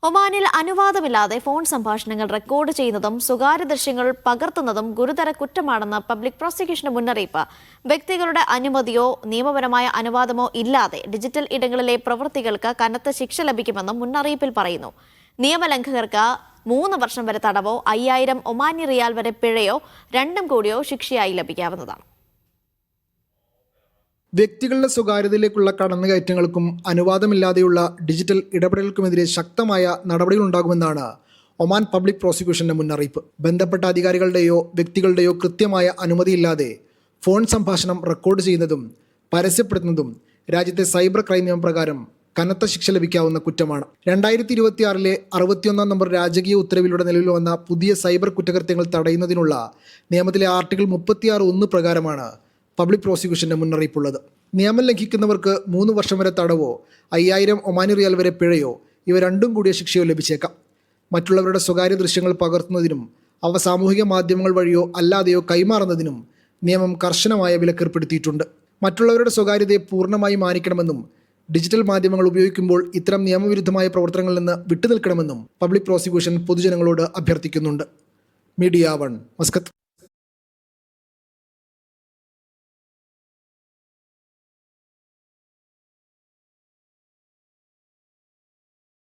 ഒമാനിൽ അനുവാദമില്ലാതെ ഫോൺ സംഭാഷണങ്ങൾ റെക്കോർഡ് ചെയ്യുന്നതും സ്വകാര്യ ദൃശ്യങ്ങൾ പകർത്തുന്നതും ഗുരുതര കുറ്റമാണെന്ന് പബ്ലിക് പ്രോസിക്യൂഷന്റെ മുന്നറിയിപ്പ്. വ്യക്തികളുടെ അനുമതിയോ നിയമപരമായ അനുവാദമോ ഇല്ലാതെ ഡിജിറ്റൽ ഇടങ്ങളിലെ പ്രവൃത്തികൾക്ക് കനത്ത ശിക്ഷ ലഭിക്കുമെന്നും മുന്നറിയിപ്പിൽ പറയുന്നു. നിയമലംഘകർക്ക് 3 വർഷം വരെ തടവോ 5000 ഒമാനി റിയാൽ വരെ പിഴയോ രണ്ടും കൂടിയോ ശിക്ഷയായി ലഭിക്കാവുന്നതാണ്. വ്യക്തികളുടെ സ്വകാര്യതയിലേക്കുള്ള കടന്നുകയറ്റങ്ങൾക്കും അനുവാദമില്ലാതെയുള്ള ഡിജിറ്റൽ ഇടപെടലുകൾക്കുമെതിരെ ശക്തമായ നടപടികളുണ്ടാകുമെന്നാണ് ഒമാൻ പബ്ലിക് പ്രോസിക്യൂഷന്റെ മുന്നറിയിപ്പ്. ബന്ധപ്പെട്ട അധികാരികളുടെയോ വ്യക്തികളുടെയോ കൃത്യമായ അനുമതിയില്ലാതെ ഫോൺ സംഭാഷണം റെക്കോർഡ് ചെയ്യുന്നതും പരസ്യപ്പെടുത്തുന്നതും രാജ്യത്തെ സൈബർ ക്രൈം നിയമപ്രകാരം കനത്ത ശിക്ഷ ലഭിക്കാവുന്ന കുറ്റമാണ്. 2026 61 നമ്പർ രാജകീയ ഉത്തരവിലൂടെ നിലവിൽ വന്ന പുതിയ സൈബർ കുറ്റകൃത്യങ്ങൾ തടയുന്നതിനുള്ള നിയമത്തിലെ ആർട്ടിക്കിൾ 36(1) പ്രകാരമാണ് പബ്ലിക് പ്രോസിക്യൂഷന്റെ മുന്നറിയിപ്പുള്ളത്. നിയമം ലംഘിക്കുന്നവർക്ക് 3 വർഷം വരെ തടവോ 5000 ഒമാനി റിയാൽ വരെ പിഴയോ ഇവ രണ്ടും കൂടിയ ശിക്ഷയോ ലഭിച്ചേക്കാം. മറ്റുള്ളവരുടെ സ്വകാര്യ ദൃശ്യങ്ങൾ പകർത്തുന്നതിനും അവ സാമൂഹിക മാധ്യമങ്ങൾ വഴിയോ അല്ലാതെയോ കൈമാറുന്നതിനും നിയമം കർശനമായ വിലക്കേർപ്പെടുത്തിയിട്ടുണ്ട്. മറ്റുള്ളവരുടെ സ്വകാര്യതയെ പൂർണ്ണമായി മാനിക്കണമെന്നും ഡിജിറ്റൽ മാധ്യമങ്ങൾ ഉപയോഗിക്കുമ്പോൾ ഇത്തരം നിയമവിരുദ്ധമായ പ്രവർത്തനങ്ങളിൽ നിന്ന് വിട്ടുനിൽക്കണമെന്നും പബ്ലിക് പ്രോസിക്യൂഷൻ പൊതുജനങ്ങളോട് അഭ്യർത്ഥിക്കുന്നുണ്ട്. Media 1, Muscat.